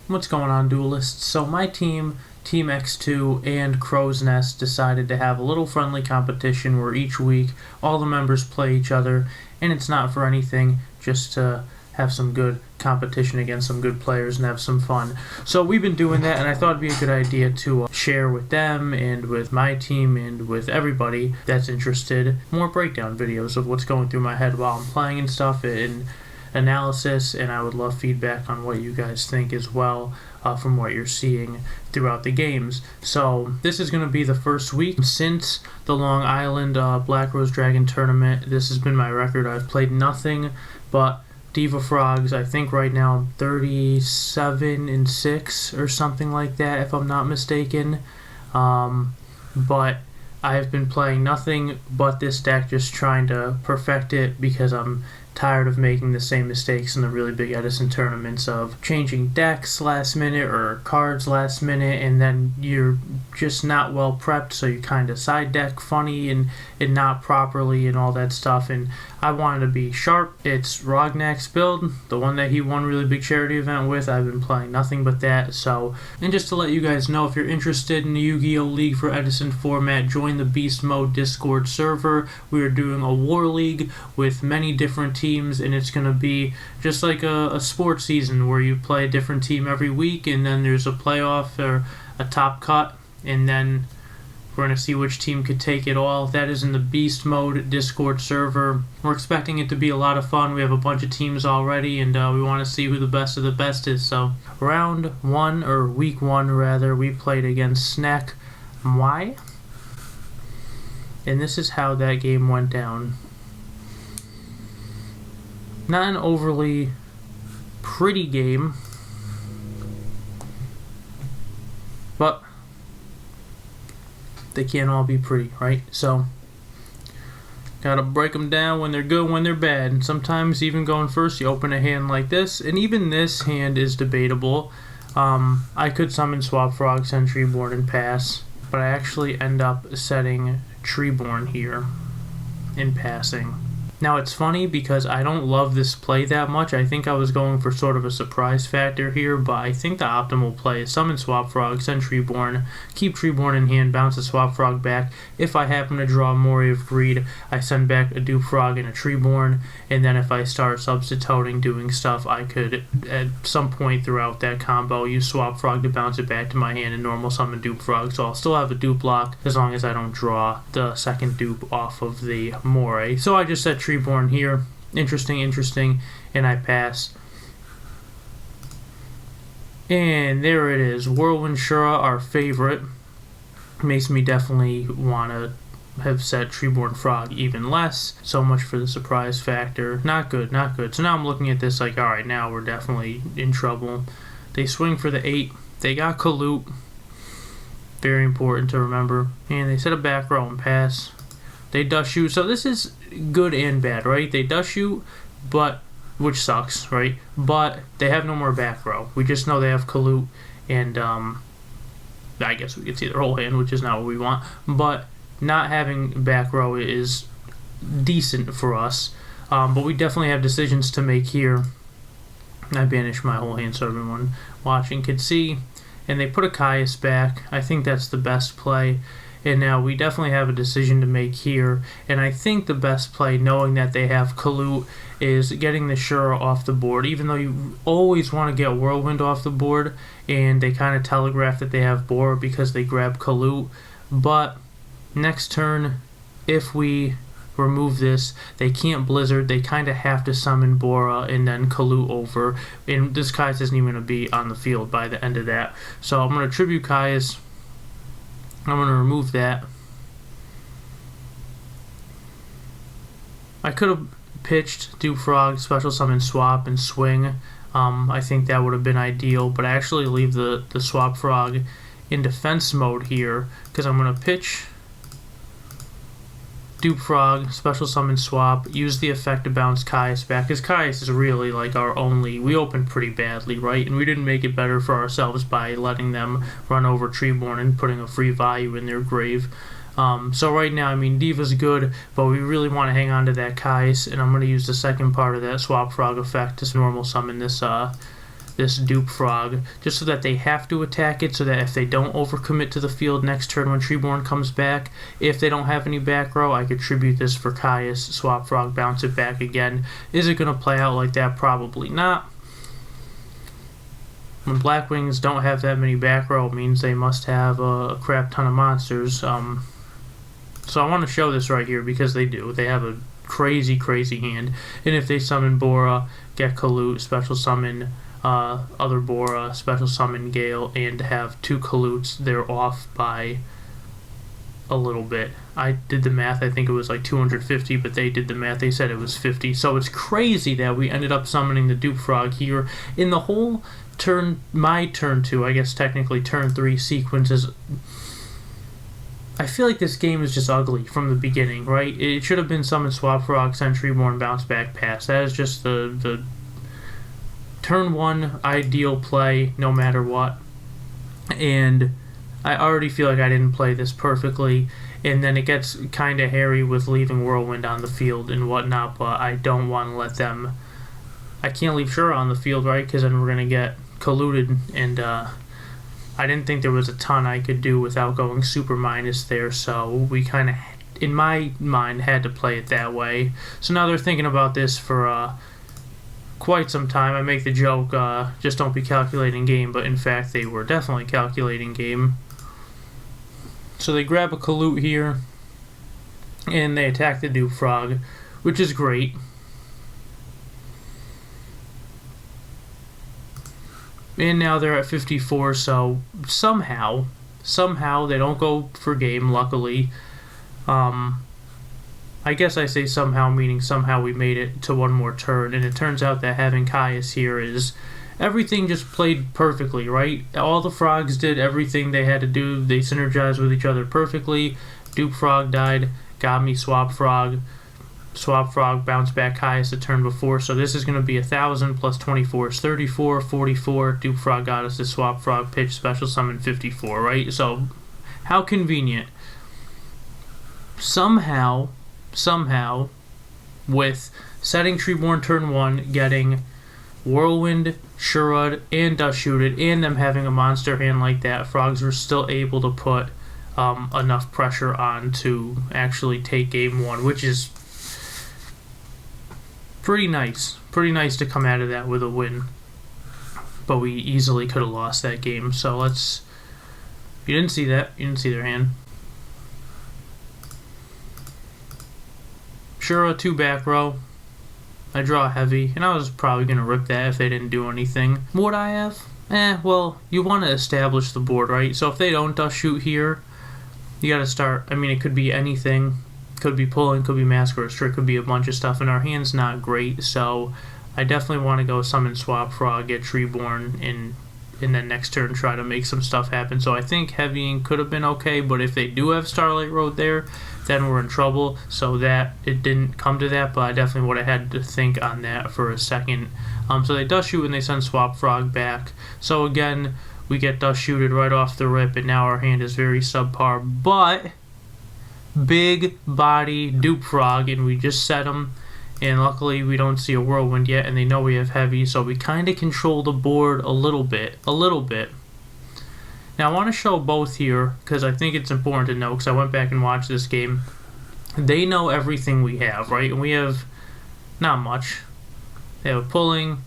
What's going on, duelists? So my team, Team X2 and Crow's Nest decided to have a little friendly competition where each week all the members play each other, and it's not for anything, just to have some good competition against some good players and have some fun. So we've been doing that, and I thought it'd be a good idea to share with them and with my team and with everybody that's interested more breakdown videos of what's going through my head while I'm playing and stuff, and analysis, and I would love feedback on what you guys think as well from what you're seeing throughout the games. So this is going to be the first week since the Long Island Black Rose Dragon tournament. This has been my record. I've played nothing but Diva Frogs. I think right now I'm 37-6 or something like that, if I'm not mistaken. But I have been playing nothing but this deck, just trying to perfect it because I'm tired of making the same mistakes in the really big Edison tournaments of changing decks last minute or cards last minute, and then you're just not well prepped, so you kind of side deck funny and not properly and all that stuff. And I wanted to be sharp. It's Rognak's build, the one that he won really big charity event with. I've been playing nothing but that. So, and just to let you guys know, if you're interested in the Yu-Gi-Oh! League for Edison format, join the Beast Mode Discord server. We are doing a War League with many different teams, and it's going to be just like a sports season where you play a different team every week, and then there's a playoff or a top cut, and then we're going to see which team could take it all. That is in the Beast Mode Discord server. We're expecting it to be a lot of fun. We have a bunch of teams already, and we want to see who the best of the best is. So round one, or week one rather, we played against SnackMuay, and this is how that game went down. Not an overly pretty game, but they can't all be pretty, right? So gotta break them down when they're good, when they're bad. And sometimes even going first, you open a hand like this, and even this hand is debatable. I could summon Swap Frog, send Treeborn, and pass, but I actually end up setting Treeborn here in passing. Now it's funny because I don't love this play that much. I think I was going for sort of a surprise factor here, but I think the optimal play is summon Swap Frog, send Treeborn, keep Treeborn in hand, bounce the Swap Frog back. If I happen to draw Mori of Greed, I send back a Dupe Frog and a Treeborn, and then if I start substituting, doing stuff, I could at some point throughout that combo use Swap Frog to bounce it back to my hand and normal summon Dupe Frog. So I'll still have a dupe lock as long as I don't draw the second dupe off of the Mori. So I just set Treeborn here. Interesting, and I pass. And there it is. Whirlwind Shura, our favorite. Makes me definitely want to have set Treeborn Frog even less. So much for the surprise factor. Not good. So now I'm looking at this like, alright, now we're definitely in trouble. They swing for the 8. They got Kaloot. Very important to remember. And they set a back row and pass. They dust shoot. So this is good and bad, right? They dust shoot, but which sucks, right? But they have no more back row. We just know they have Kaloot, and I guess we could see their whole hand, which is not what we want. But not having back row is decent for us. But we definitely have decisions to make here. I banished my whole hand so everyone watching could see. And they put a Caius back. I think that's the best play. And now we definitely have a decision to make here. And I think the best play, knowing that they have Kaloot, is getting the Shura off the board. Even though you always want to get Whirlwind off the board, and they kind of telegraph that they have Bora because they grab Kaloot. But next turn, if we remove this, they can't Blizzard. They kind of have to summon Bora and then Kaloot over. And this Caius isn't even going to be on the field by the end of that. So I'm going to tribute Caius. I'm going to remove that. I could have pitched Dupe Frog, special summon Swap, and swing. I think that would have been ideal, but I actually leave the Swap Frog in defense mode here because I'm going to pitch Dupe Frog, special summon Swap, use the effect to bounce Caius back, because Caius is really like our only, we opened pretty badly, right? And we didn't make it better for ourselves by letting them run over Treeborn and putting a free value in their grave. So right now, I mean, Diva's good, but we really want to hang on to that Caius, and I'm going to use the second part of that Swap Frog effect to normal summon this this dupe frog, just so that they have to attack it, so that if they don't overcommit to the field next turn when Treeborn comes back, if they don't have any back row, I could tribute this for Caius, swap frog, bounce it back again. Is it going to play out like that? Probably not. When Blackwings don't have that many back row, it means they must have a crap ton of monsters. So I want to show this right here because they do. They have a crazy hand, and if they summon Bora, get Kalut, special summon other Bora, special summon Gale, and have 2 Kaluts, they're off by a little bit. I did the math, I think it was like 250, but they did the math, they said it was 50. So it's crazy that we ended up summoning the dupe frog here in the whole turn, my turn 2, I guess technically turn 3 sequences. I feel like this game is just ugly from the beginning, right? It should have been summon swap frog, send Treeborn, bounce back, pass. That is just the turn 1 ideal play no matter what. And I already feel like I didn't play this perfectly, and then it gets kind of hairy with leaving Whirlwind on the field and whatnot, but I don't want to let them... I can't leave Shura on the field, right? Because then we're going to get colluded, and I didn't think there was a ton I could do without going super minus there, so we kind of, in my mind, had to play it that way. So now they're thinking about this for quite some time. I make the joke, just don't be calculating game, but in fact they were definitely calculating game. So they grab a Kalut here, and they attack the dupe frog, which is great. And now they're at 54, so somehow they don't go for game, luckily. I guess I say somehow, meaning somehow we made it to one more turn, and it turns out that having Caius here is... everything just played perfectly, right? All the frogs did everything they had to do. They synergized with each other perfectly. Dupe frog died, got me swap frog, bounce back Caius the turn before. So this is going to be 1,000 plus 24 is 34, 44. Dupe frog got us the swap frog pitch, special summon 54, right? So how convenient. Somehow, with setting Treeborn turn 1, getting Whirlwind, Shurud, and Dust Shooted, and them having a monster hand like that, frogs were still able to put enough pressure on to actually take game 1, which is pretty nice to come out of that with a win. But we easily could have lost that game. So let's... You didn't see that. You didn't see their hand. Shura, 2 back row. I draw a heavy, and I was probably going to rip that if they didn't do anything. Would I have? Well, you want to establish the board, right? So if they don't Dust Shoot here, you got to start... I mean, it could be anything. Could be pulling, could be mask or trick, could be a bunch of stuff, and our hand's not great, so I definitely want to go summon swap frog, get Treeborn, and then next turn try to make some stuff happen. So I think heavying could have been okay, but if they do have Starlight Road there, then we're in trouble. So that it didn't come to that, but I definitely would have had to think on that for a second. So they Dust Shoot and they send swap frog back. So again, we get Dust Shooted right off the rip, and now our hand is very subpar, but big body dupe frog, and we just set them, and luckily we don't see a Whirlwind yet, and they know we have heavy, so we kind of control the board a little bit. Now I want to show both here because I think it's important to know, because I went back and watched this game. They know everything we have, right? And we have not much. They have pulling,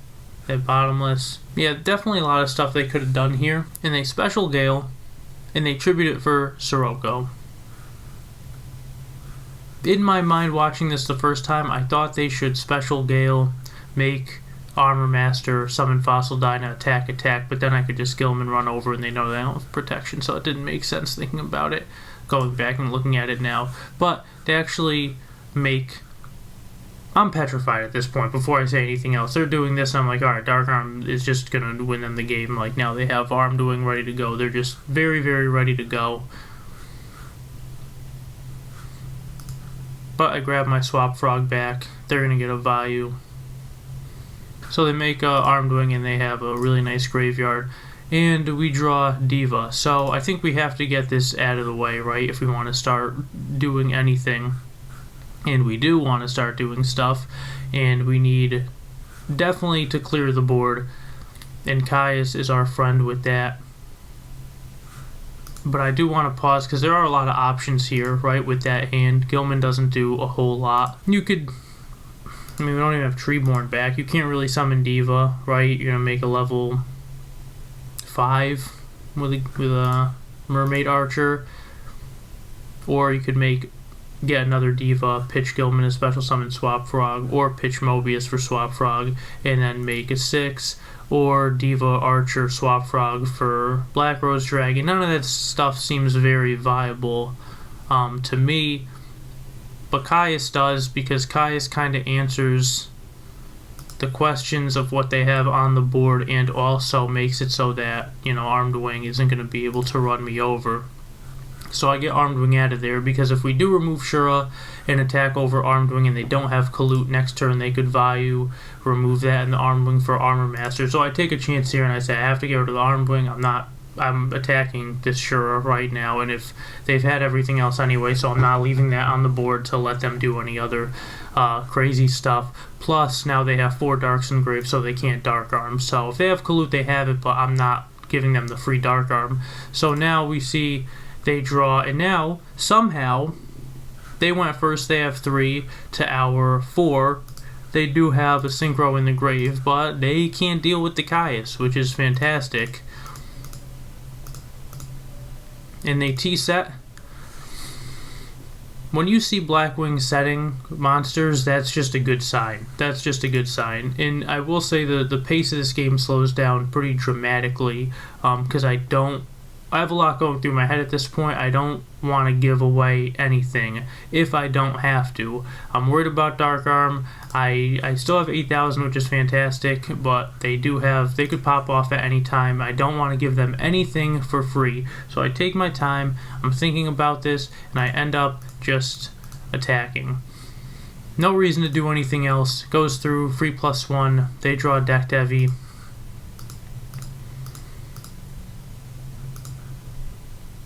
they have bottomless. Yeah, definitely a lot of stuff they could have done here. And they special Gale, and they tribute it for Sirocco. In my mind, watching this the first time, I thought they should special Gale, make Armor Master, summon Fossil Dyna, attack, but then I could just kill them and run over, and they know they don't have protection, so it didn't make sense thinking about it, going back and looking at it now. But they actually make... I'm petrified at this point before I say anything else. They're doing this, and I'm like, alright, Dark Arm is just going to win them the game. Like, now they have Arm doing ready to go. They're just very, very ready to go. But I grab my swap frog back. They're going to get a value. So they make Armdwing, and they have a really nice graveyard. And we draw Diva. So I think we have to get this out of the way, right? If we want to start doing anything. And we do want to start doing stuff. And we need definitely to clear the board. and Caius is our friend with that. But I do want to pause because there are a lot of options here, right, with that hand. Gilman doesn't do a whole lot. You could, I mean, we don't even have Treeborn back. You can't really summon Diva, right? You're going to make a level 5 with a Mermaid Archer. Or you could get another Diva, pitch Gilman a special summon Swap Frog, or pitch Mobius for Swap Frog, and then make a 6. Or Diva Archer Swap Frog for Black Rose Dragon. None of that stuff seems very viable to me, but Caius does, because Caius kind of answers the questions of what they have on the board and also makes it so that, you know, Armed Wing isn't going to be able to run me over. So I get Armed Wing out of there, because if we do remove Shura and attack over Armed Wing and they don't have Kalut next turn, they could value remove that and the Armed Wing for Armor Master. So I take a chance here and I say I have to get rid of the Armed Wing. I'm attacking this Shura right now, and if they've had everything else anyway, so I'm not leaving that on the board to let them do any other crazy stuff. Plus now they have 4 Darks Engraved, so they can't Dark Arm. So if they have Kalut, they have it, but I'm not giving them the free Dark Arm. So now we see they draw, and now somehow they went first. They have 3 to our 4. They do have a Synchro in the grave, but they can't deal with the Caius, which is fantastic. And they T-set. When you see Blackwing setting monsters, that's just a good sign. That's just a good sign. And I will say the pace of this game slows down pretty dramatically, because I have a lot going through my head at this point. I don't want to give away anything if I don't have to. I'm worried about Dark Arm. I still have 8,000, which is fantastic, but they could pop off at any time. I don't want to give them anything for free. So I take my time, I'm thinking about this, and I end up just attacking. No reason to do anything else. Goes through, free +1. They draw Deck Devi.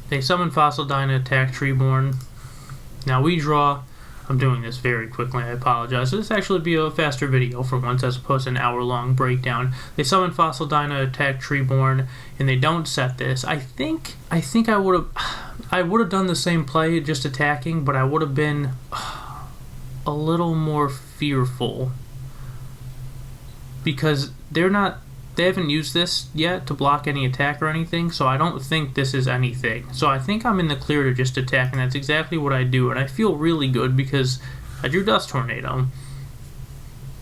They summon Fossil Dyna, attack Treeborn. Now we draw. I'm doing this very quickly, I apologize. This actually be a faster video for once as opposed to an hour-long breakdown. They summon Fossil Dyna, attack Treeborn, and they don't set this. I think I would have done the same play, just attacking, but I would have been a little more fearful, because they haven't used this yet to block any attack or anything, so I don't think this is anything. So I think I'm in the clear to just attack, and that's exactly what I do, and I feel really good because I drew Dust Tornado.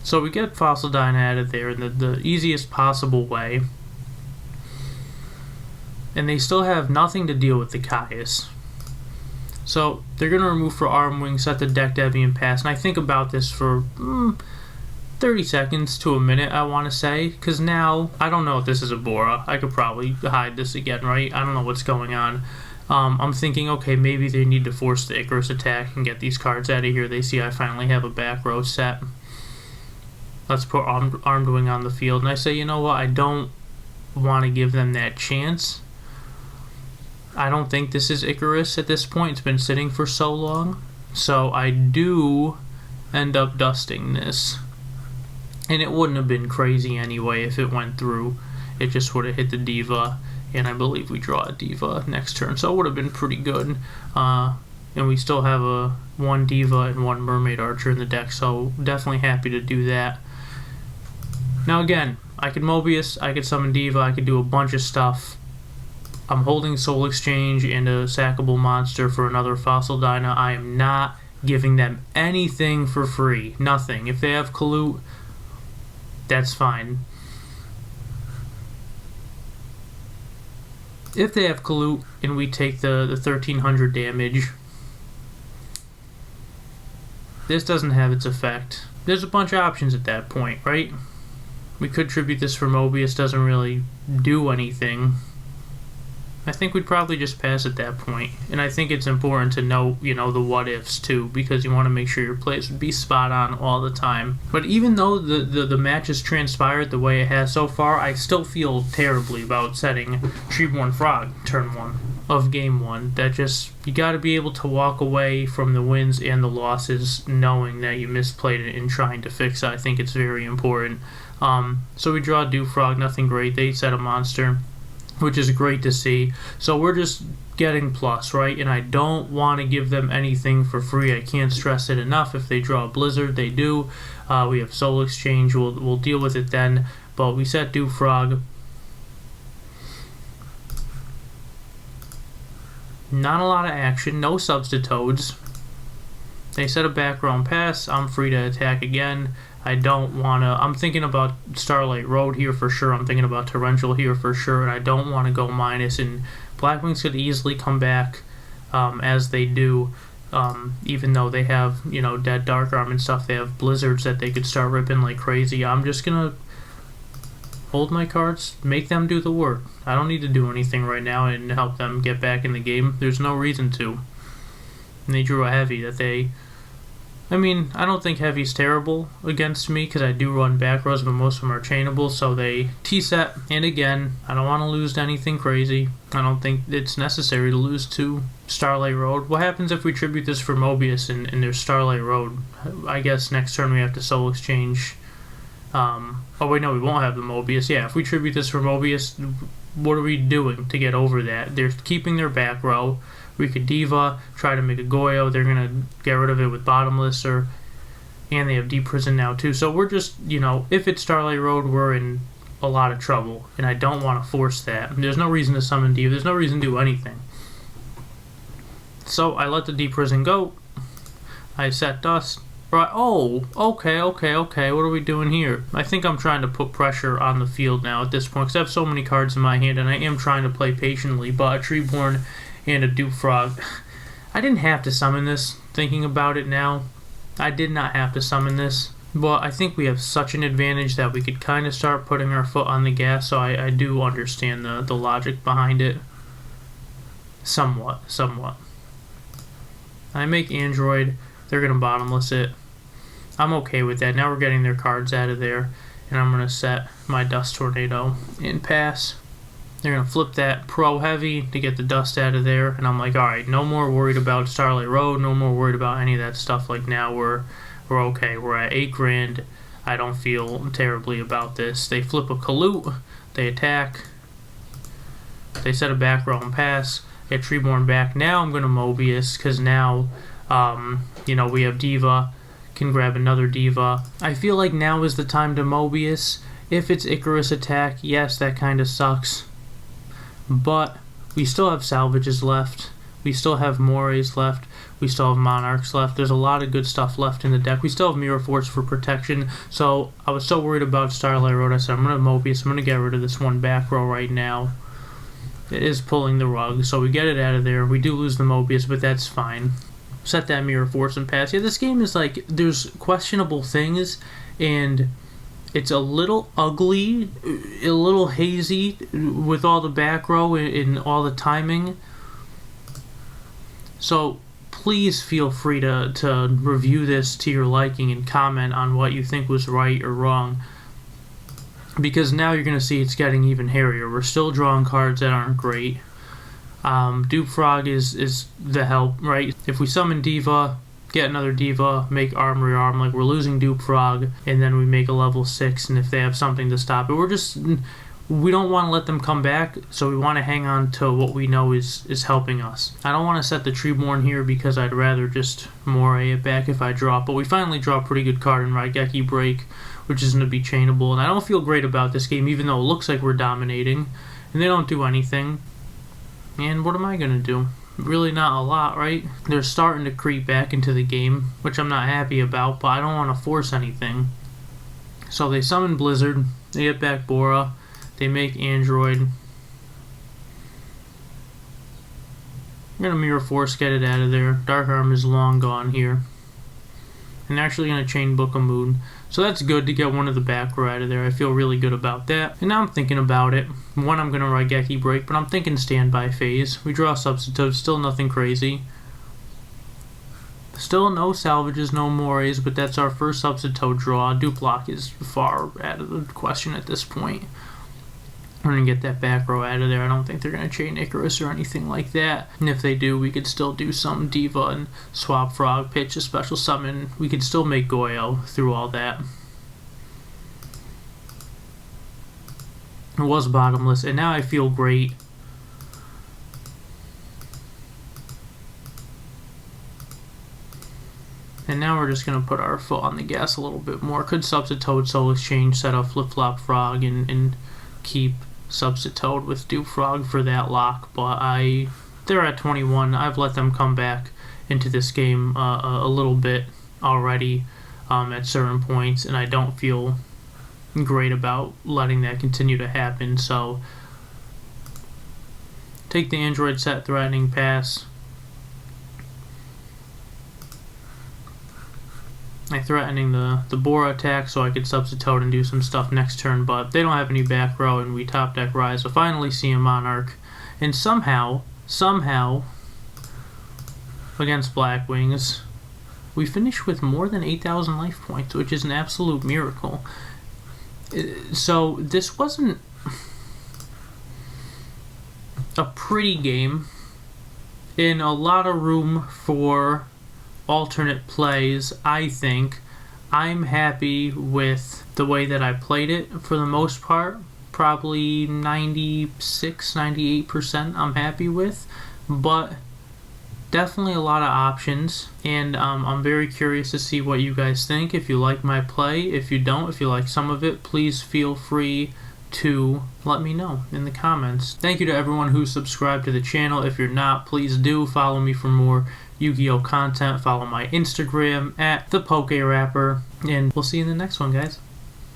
So we get Fossil Dyna out of there in the easiest possible way, and they still have nothing to deal with the Caius. So they're going to remove for Arm Wing, set the Deck Devi, and pass, and I think about this for 30 seconds to a minute, I want to say, because now I don't know if this is a Bora. I could probably hide this again, right? I don't know what's going on. I'm thinking, okay, maybe they need to force the Icarus attack and get these cards out of here. They see I finally have a back row set. Let's put Armed Wing on the field, and I say, you know what, I don't want to give them that chance. I don't think this is Icarus at this point. It's been sitting for so long, so I do end up dusting this. And it wouldn't have been crazy anyway if it went through. It just would have hit the Diva, and I believe we draw a Diva next turn, so it would have been pretty good. And we still have one Diva and one Mermaid Archer in the deck, so definitely happy to do that. Now again, I could Mobius, I could summon Diva, I could do a bunch of stuff. I'm holding Soul Exchange and a sackable monster for another Fossil Dyna. I am not giving them anything for free. Nothing. If they have Kalut, that's fine. If they have Kalut and we take the 1300 damage, this doesn't have its effect. There's a bunch of options at that point, right? We could tribute this for Mobius, doesn't really do anything. I think we'd probably just pass at that point. And I think it's important to know, you know, the what-ifs too, because you want to make sure your plays would be spot on all the time. But even though the match has transpired the way it has so far, I still feel terribly about setting Treeborn Frog turn 1 of game 1. That just, you got to be able to walk away from the wins and the losses knowing that you misplayed it and trying to fix it. I think it's very important. So we draw Dew Frog, nothing great. They set a monster, which is great to see. So we're just getting plus, right? And I don't want to give them anything for free. I can't stress it enough. If they draw a Blizzard, they do. We have Soul Exchange. We'll deal with it then. But we set Dew Frog. Not a lot of action. No Substitutes. They set a background pass. I'm free to attack again. I don't want to... I'm thinking about Starlight Road here for sure. I'm thinking about Torrential here for sure. And I don't want to go minus. And Blackwings could easily come back as they do. Even though they have, you know, Dead Dark Arm and stuff. They have Blizzards that they could start ripping like crazy. I'm just going to hold my cards, make them do the work. I don't need to do anything right now and help them get back in the game. There's no reason to. And they drew a heavy that they... I mean, I don't think heavy's terrible against me because I do run back rows, but most of them are chainable, so they T-set. And again, I don't want to lose to anything crazy. I don't think it's necessary to lose to Starlight Road. What happens if we tribute this for Mobius and there's Starlight Road? I guess next turn we have to Soul Exchange. Oh wait, no, we won't have the Mobius. Yeah, if we tribute this for Mobius, what are we doing to get over that? They're keeping their back row. We could Diva, try to make a Yugioh. They're going to get rid of it with Bottomless, and they have Deep Prison now too. So we're just, you know, if it's Starlight Road, we're in a lot of trouble, and I don't want to force that. There's no reason to summon Diva. There's no reason to do anything. So I let the Deep Prison go. I set Dust. Right. Oh, okay. What are we doing here? I think I'm trying to put pressure on the field now at this point, because I have so many cards in my hand, and I am trying to play patiently, but a Treeborn and a Dew Frog. I didn't have to summon this, thinking about it now. I did not have to summon this. But I think we have such an advantage that we could kind of start putting our foot on the gas, so I do understand the logic behind it. Somewhat. I make Android. They're going to Bottomless it. I'm okay with that. Now we're getting their cards out of there, and I'm going to set my Dust Tornado and pass. They're going to flip that Pro Heavy to get the dust out of there. And I'm like, alright, no more worried about Starlight Road. No more worried about any of that stuff. Like, now we're okay. We're at 8 grand. I don't feel terribly about this. They flip a Kalut. They attack. They set a back row and pass. Get Treeborn back. Now I'm going to Mobius. Because now, you know, we have Diva. Can grab another Diva. I feel like now is the time to Mobius. If it's Icarus attack, yes, that kind of sucks. But we still have Salvages left. We still have Morays left. We still have Monarchs left. There's a lot of good stuff left in the deck. We still have Mirror Force for protection. So I was so worried about Starlight Road. I said, I'm going to Mobius. I'm going to get rid of this one back row right now. It is pulling the rug. So we get it out of there. We do lose the Mobius, but that's fine. Set that Mirror Force and pass. Yeah, this game is like, there's questionable things, and it's a little ugly, a little hazy with all the back row and all the timing. So please feel free to review this to your liking and comment on what you think was right or wrong. Because now you're going to see it's getting even hairier. We're still drawing cards that aren't great. Dew Frog is the help, right? If we summon Diva, get another Diva, make Armory Arm, like we're losing Dew Frog, and then we make a level 6, and if they have something to stop it, we don't want to let them come back, so we want to hang on to what we know is helping us. I don't want to set the Treeborn here because I'd rather just Moray it back if I draw, but we finally draw a pretty good card in Raigeki Break, which is going to be chainable, and I don't feel great about this game, even though it looks like we're dominating, and they don't do anything. And what am I going to do? Really not a lot, right? They're starting to creep back into the game, which I'm not happy about, but I don't want to force anything. So they summon Blizzard, they get back Bora, they make Android. I'm going to Mirror Force, get it out of there. Dark Arm is long gone here. And they're actually going to chain Book of Moon. So that's good to get one of the back row out of there. I feel really good about that. And now I'm thinking about it. One, I'm going to Raigeki Break, but I'm thinking Standby Phase. We draw Substitutes, still nothing crazy. Still no Salvages, no Morays, but that's our first Substitute draw. Duplock is far out of the question at this point. We're going to get that back row out of there. I don't think they're going to chain Icarus or anything like that. And if they do, we could still do some Diva and swap Frog, pitch a special summon. We could still make Yugioh through all that. It was bottomless, and now I feel great. And now we're just going to put our foot on the gas a little bit more. Could Substitute, Soul Exchange, set up Flip-Flop Frog, and keep Substitute with Dupe Frog for that lock. But they're at 21. I've let them come back into this game a little bit already at certain points, and I don't feel great about letting that continue to happen. So take the Android Set Threatening Pass. I'm threatening the Bora attack so I could Substitute and do some stuff next turn, but they don't have any back row, and we top deck Rise. So finally see a Monarch, and somehow against Black Wings, we finish with more than 8,000 life points, which is an absolute miracle. So this wasn't a pretty game, and a lot of room for alternate plays. I think I'm happy with the way that I played it for the most part. Probably 96-98% I'm happy with, but definitely a lot of options, and I'm very curious to see what you guys think. If you like my play, if you don't, if you like some of it, please feel free to let me know in the comments. Thank you to everyone who subscribed to the channel. If you're not, please do follow me for more Yu-Gi-Oh content. Follow my Instagram at thePokeRapper, and we'll see you in the next one, guys.